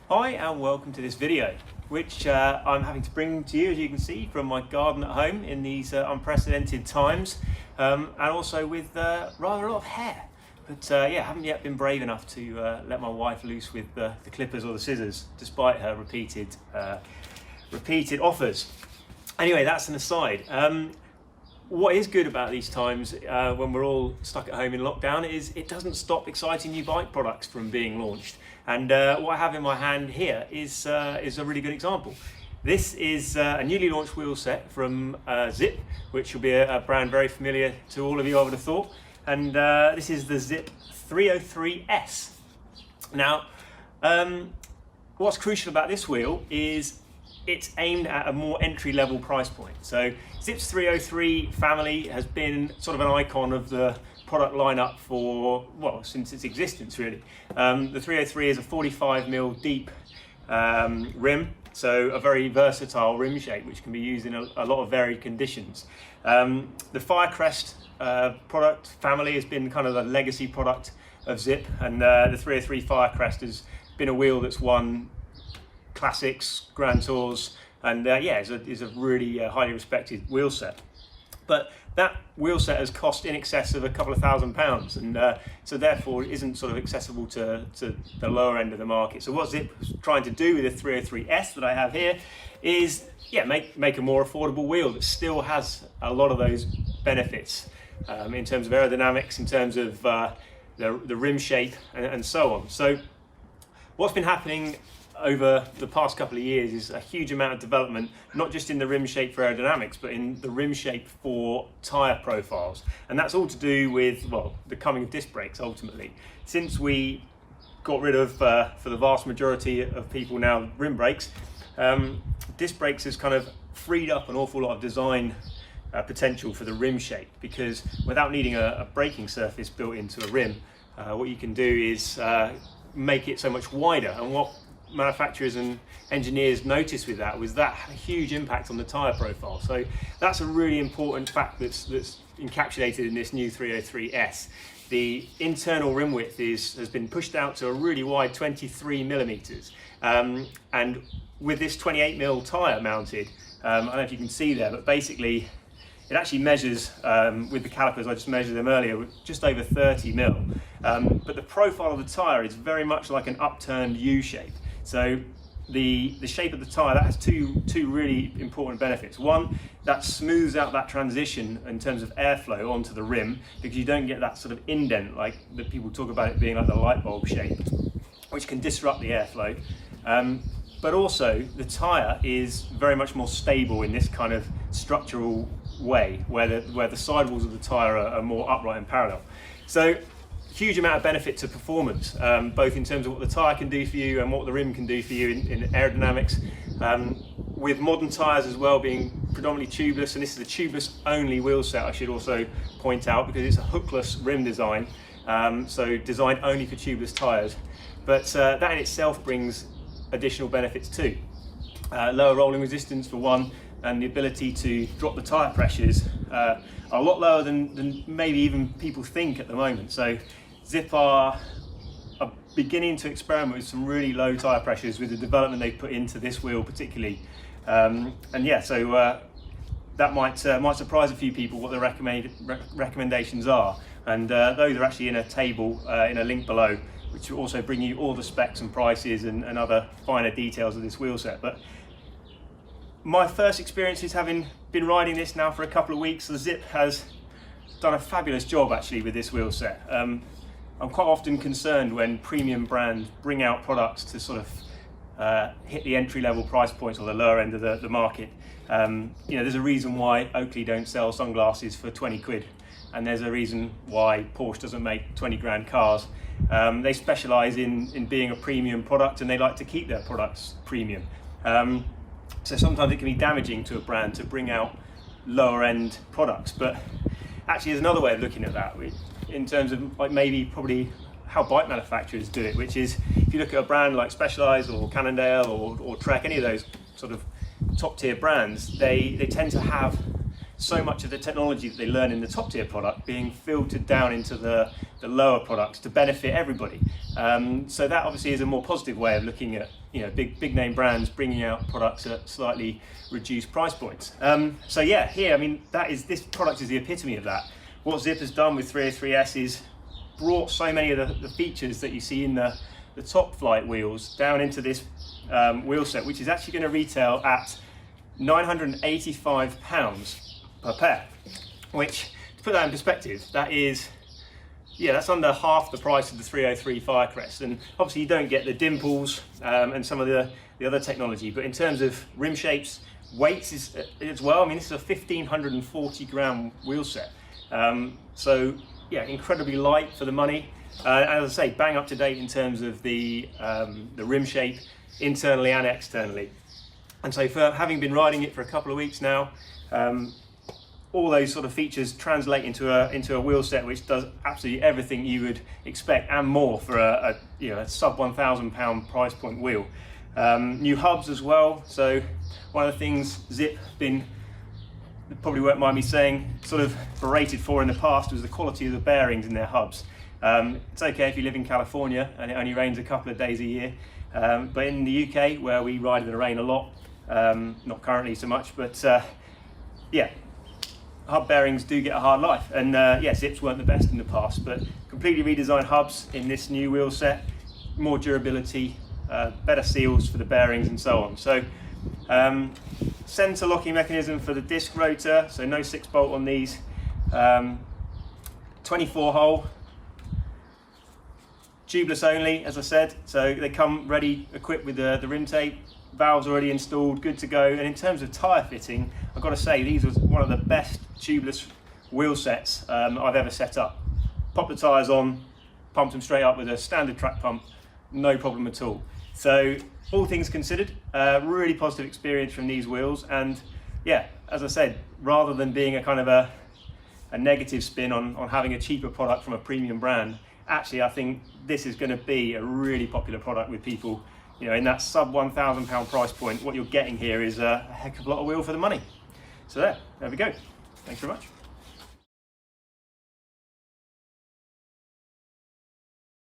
Hi and welcome to this video, which I'm having to bring to you, as you can see, from my garden at home in these unprecedented times, and also with rather a lot of hair. But yeah, I haven't yet been brave enough to let my wife loose with the clippers or the scissors, despite her repeated offers. Anyway, that's an aside. What is good about these times when we're all stuck at home in lockdown is it doesn't stop exciting new bike products from being launched. And what I have in my hand here is a really good example. This is a newly launched wheel set from Zipp, which will be a brand very familiar to all of you, I would have thought. And this is the Zipp 303S. Now, what's crucial about this wheel is it's aimed at a more entry-level price point. So Zipp's 303 family has been sort of an icon of the product lineup for, well, since its existence really. The 303 is a 45mm deep rim, so a very versatile rim shape which can be used in a lot of varied conditions. The Firecrest product family has been kind of a legacy product of Zipp, and the 303 Firecrest has been a wheel that's won classics, Grand Tours, and yeah, is a really highly respected wheel set. But that wheel set has cost in excess of a couple of £1,000, and so therefore it isn't sort of accessible to the lower end of the market. So what Zipp is trying to do with the 303S that I have here is, yeah, make a more affordable wheel that still has a lot of those benefits in terms of aerodynamics, in terms of the rim shape, and so on. So what's been happening over the past couple of years is a huge amount of development, not just in the rim shape for aerodynamics, but in the rim shape for tyre profiles. And that's all to do with, well, the coming of disc brakes ultimately. Since we got rid of, for the vast majority of people now, rim brakes, disc brakes has kind of freed up an awful lot of design potential for the rim shape, because without needing a braking surface built into a rim, what you can do is make it so much wider. And what manufacturers and engineers noticed with that was that had a huge impact on the tyre profile. So that's a really important fact that's encapsulated in this new 303S. The internal rim width has been pushed out to a really wide 23mm, and with this 28mm tyre mounted, I don't know if you can see there, but basically it actually measures, with the calipers, I just measured them earlier, just over 30mm. But the profile of the tyre is very much like an upturned U shape. So the shape of the tyre, that has two really important benefits. One, that smooths out that transition in terms of airflow onto the rim, because you don't get that sort of indent like that people talk about it being like the light bulb shape, which can disrupt the airflow. But also the tyre is very much more stable in this kind of structural way, where the sidewalls of the tyre are more upright and parallel. So huge amount of benefit to performance, both in terms of what the tyre can do for you and what the rim can do for you in aerodynamics. With modern tyres as well being predominantly tubeless, and this is a tubeless only wheel set, I should also point out, because it's a hookless rim design, so designed only for tubeless tyres. But that in itself brings additional benefits too. Lower rolling resistance for one, and the ability to drop the tyre pressures are a lot lower than maybe even people think at the moment. So Zipp are beginning to experiment with some really low tyre pressures with the development they've put into this wheel particularly. And yeah, so that might surprise a few people what the recommendations are. And those are actually in a table in a link below, which will also bring you all the specs and prices and other finer details of this wheel set. But my first experiences, having been riding this now for a couple of weeks, the Zipp has done a fabulous job actually with this wheel set. I'm quite often concerned when premium brands bring out products to sort of hit the entry-level price point or the lower end of the market. You know, there's a reason why Oakley don't sell sunglasses for 20 quid, and there's a reason why Porsche doesn't make 20 grand cars. They specialise in being a premium product, and they like to keep their products premium. So sometimes it can be damaging to a brand to bring out lower end products, but actually there's another way of looking at that in terms of like probably how bike manufacturers do it, which is if you look at a brand like Specialized or Cannondale or Trek, any of those sort of top tier brands, they tend to have so much of the technology that they learn in the top tier product being filtered down into the lower products to benefit everybody. So that obviously is a more positive way of looking at big name brands bringing out products at slightly reduced price points. So yeah, here, I mean, this product is the epitome of that. What Zipp has done with 303S is brought so many of the features that you see in the top flight wheels down into this wheel set, which is actually going to retail at £985 per pair, which, to put that in perspective, that's under half the price of the 303 Firecrest. And obviously you don't get the dimples and some of the other technology, but in terms of rim shapes, weights as well, I mean, this is a 1540 gram wheel set. So yeah, incredibly light for the money. As I say, bang up to date in terms of the rim shape, internally and externally. And so, for having been riding it for a couple of weeks now, all those sort of features translate into a wheel set which does absolutely everything you would expect and more for a sub £1,000 price point wheel. New hubs as well. So one of the things Zipp probably won't mind me saying, sort of berated for in the past, was the quality of the bearings in their hubs. It's okay if you live in California and it only rains a couple of days a year, but in the UK, where we ride in the rain a lot, not currently so much, but yeah, hub bearings do get a hard life. And yeah, Zipps weren't the best in the past, but completely redesigned hubs in this new wheel set, more durability, better seals for the bearings and so on. So center locking mechanism for the disc rotor, so no 6-bolt on these. 24 hole, tubeless only, as I said, so they come ready equipped with the rim tape, valves already installed, good to go. And in terms of tyre fitting, I've got to say these was one of the best tubeless wheel sets I've ever set up. Pop the tyres on, pumped them straight up with a standard track pump, no problem at all. So all things considered, really positive experience from these wheels. And yeah, as I said, rather than being a kind of a negative spin on having a cheaper product from a premium brand, actually I think this is going to be a really popular product with people, in that sub £1,000 price point. What you're getting here is a heck of a lot of wheel for the money. So there we go. Thanks very much.